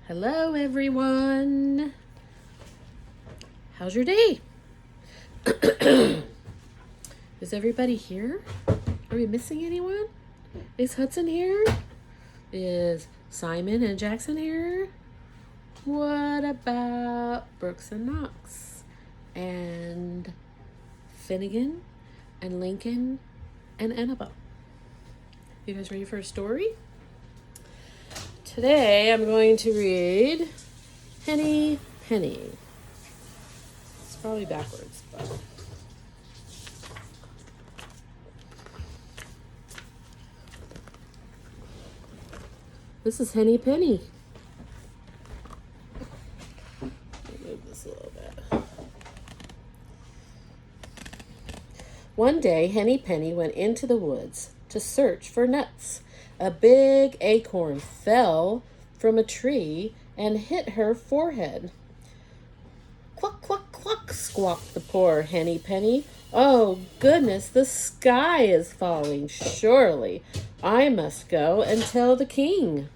Hello, everyone. How's your day? Is everybody here? Are we missing anyone? Is Hudson here? Is Simon and Jackson here? What about Brooks and Knox? And Finnegan and Lincoln and Annabelle? You guys ready for a story? Today I'm going to read Henny Penny. It's probably backwards, but this is Henny Penny. I'll move this a little bit. One day, Henny Penny went into the woods to search for nuts. A big acorn fell from a tree and hit her forehead. Cluck, cluck, cluck, squawked the poor Henny Penny. Oh, goodness, the sky is falling. Surely I must go and tell the king.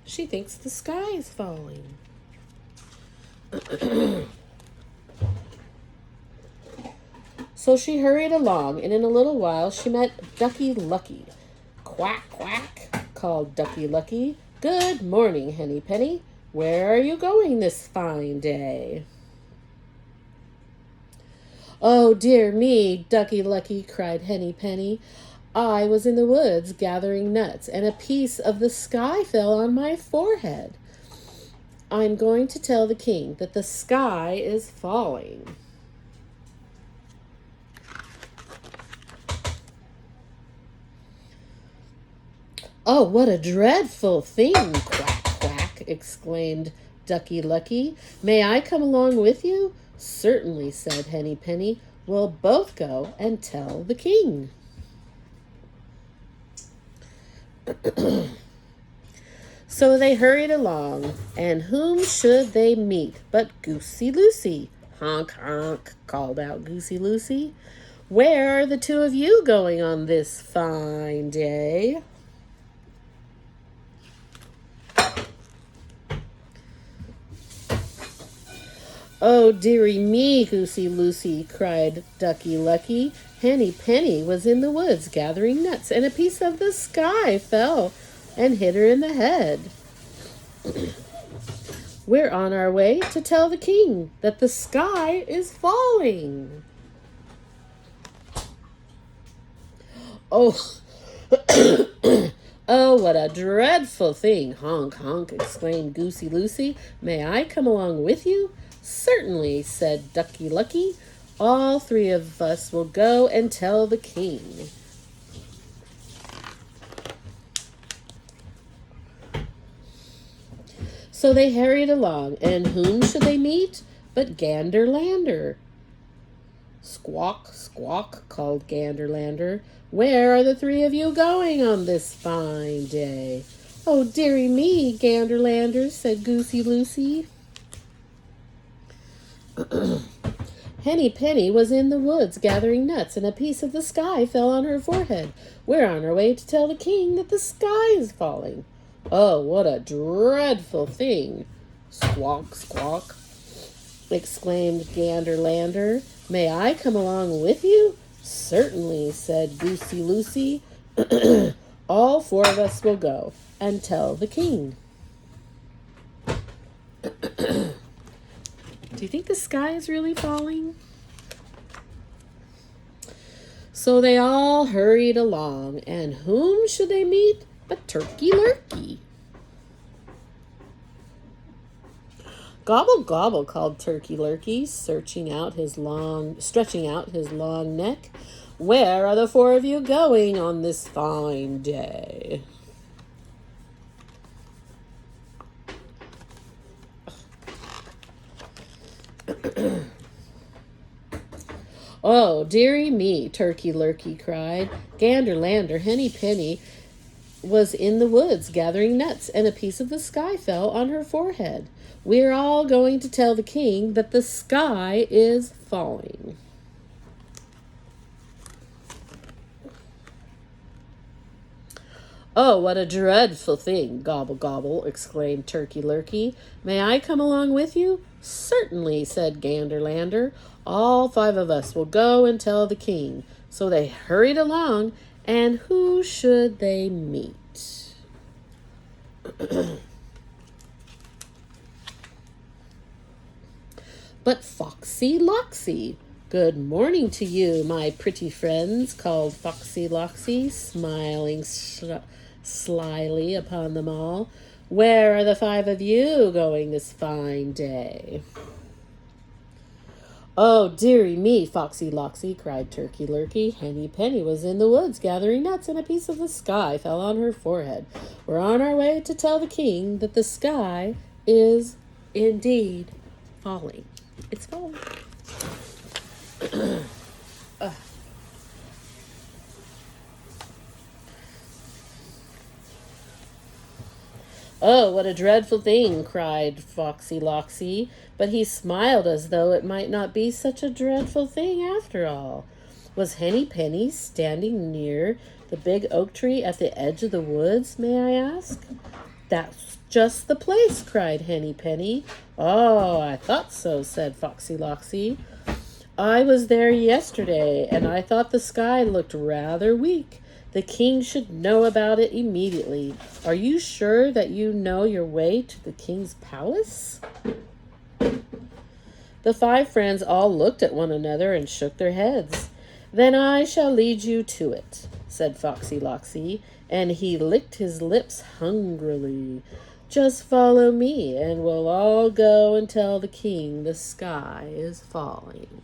She thinks the sky is falling. So she hurried along, and in a little while she met Ducky Lucky. Quack, quack, called Ducky Lucky. Good morning, Henny Penny. Where are you going this fine day? Oh, dear me, Ducky Lucky, cried Henny Penny. I was in the woods gathering nuts, and a piece of the sky fell on my forehead. I'm going to tell the king that the sky is falling. Oh, what a dreadful thing, quack, quack, exclaimed Ducky Lucky. May I come along with you? Certainly, said Henny Penny. We'll both go and tell the king. So they hurried along, and whom should they meet but Goosey Lucy? Honk, honk, called out Goosey Lucy. Where are the two of you going on this fine day? Oh, dearie me, Goosey Lucy, cried Ducky Lucky. Henny Penny was in the woods gathering nuts, and a piece of the sky fell and hit her in the head. We're on our way to tell the king that the sky is falling. Oh, oh, what a dreadful thing, honk, honk, exclaimed Goosey Lucy. May I come along with you? Certainly, said Ducky Lucky. All three of us will go and tell the king. So they hurried along, and whom should they meet but Gander Lander? Squawk, squawk, called Gander Lander. Where are the three of you going on this fine day? Oh, dearie me, Gander Lander, said Goosey Lucy. Henny Penny was in the woods gathering nuts, and a piece of the sky fell on her forehead. We're on our way to tell the king that the sky is falling. Oh, what a dreadful thing! Squawk, squawk, exclaimed Gander Lander. May I come along with you? Certainly, said Goosey Lucy. All four of us will go and tell the king. Do you think the sky is really falling? So they all hurried along, and whom should they meet but Turkey Lurkey? Gobble, gobble, called Turkey Lurkey, stretching out his long neck. Where are the four of you going on this fine day? Oh, dearie me, Turkey Lurkey cried. Gander Lander, Henny Penny was in the woods gathering nuts, and a piece of the sky fell on her forehead. We're all going to tell the king that the sky is falling. Oh, what a dreadful thing, gobble gobble, exclaimed Turkey Lurkey. May I come along with you? Certainly, said Gander Lander. All 5 of us will go and tell the king. So they hurried along, and who should they meet? But Foxy Loxy. Good morning to you, my pretty friends, called Foxy Loxy, smiling slyly upon them all. Where are the 5 of you going this fine day? Oh, dearie me, Foxy Loxy, cried Turkey Lurkey. Henny Penny was in the woods gathering nuts, and a piece of the sky fell on her forehead. We're on our way to tell the king that the sky is indeed falling. It's falling. Oh, what a dreadful thing, cried Foxy Loxy, but he smiled as though it might not be such a dreadful thing after all. Was Henny Penny standing near the big oak tree at the edge of the woods, may I ask? That's just the place, cried Henny Penny. Oh, I thought so, said Foxy Loxy. I was there yesterday, and I thought the sky looked rather weak. The king should know about it immediately. Are you sure that you know your way to the king's palace? The 5 friends all looked at one another and shook their heads. Then I shall lead you to it, said Foxy Loxy, and he licked his lips hungrily. Just follow me, and we'll all go and tell the king the sky is falling.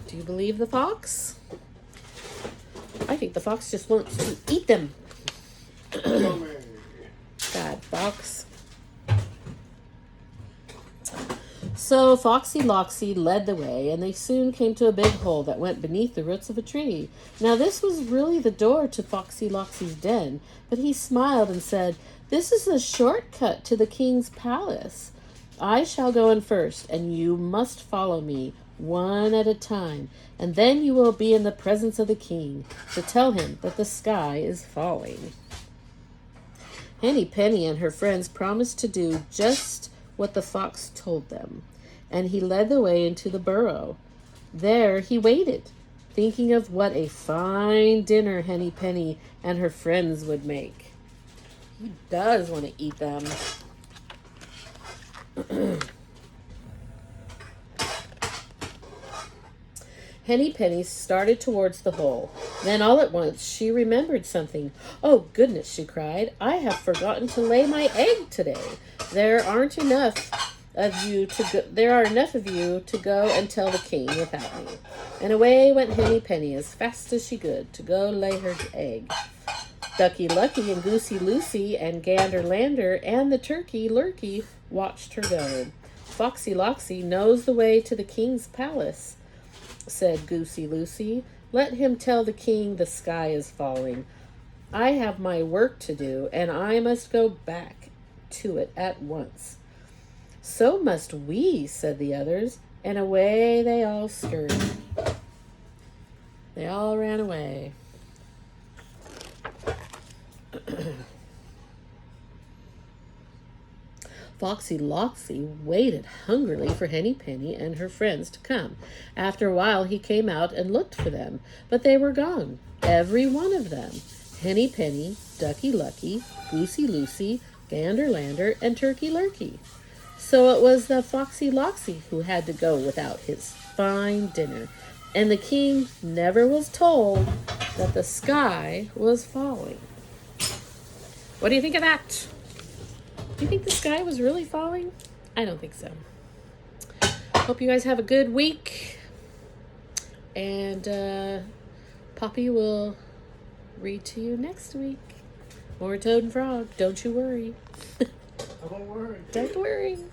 Do you believe the fox? I think the fox just wants to eat them. Bad fox. So Foxy Loxy led the way, and they soon came to a big hole that went beneath the roots of a tree. Now this was really the door to Foxy Loxy's den, but he smiled and said, "This is a shortcut to the king's palace. I shall go in first, and you must follow me, one at a time, and then you will be in the presence of the king to tell him that the sky is falling." Henny Penny and her friends promised to do just what the fox told them, and he led the way into the burrow. There he waited, thinking of what a fine dinner Henny Penny and her friends would make. He does want to eat them. Henny Penny started towards the hole. Then all at once she remembered something. "Oh, goodness," she cried. "I have forgotten to lay my egg today. There are enough of you to go and tell the king without me." And away went Henny Penny as fast as she could to go lay her egg. Ducky Lucky and Goosey Lucy and Gander Lander and the Turkey Lurkey watched her go. "Foxy Loxy knows the way to the king's palace," said Goosey Lucy. "Let him tell the king the sky is falling. I have my work to do, and I must go back to it at once." "So must we," said the others, and away they all scurried. They all ran away. Foxy Loxy waited hungrily for Henny Penny and her friends to come. After a while he came out and looked for them, but they were gone, every one of them. Henny Penny, Ducky Lucky, Goosey Lucy, Gander Lander, and Turkey Lurkey. So it was the Foxy Loxy who had to go without his fine dinner, and the king never was told that the sky was falling. What do you think of that? Do you think the sky was really falling? I don't think so. Hope you guys have a good week. And Poppy will read to you next week. More Toad and Frog. Don't you worry. I won't worry. Don't worry.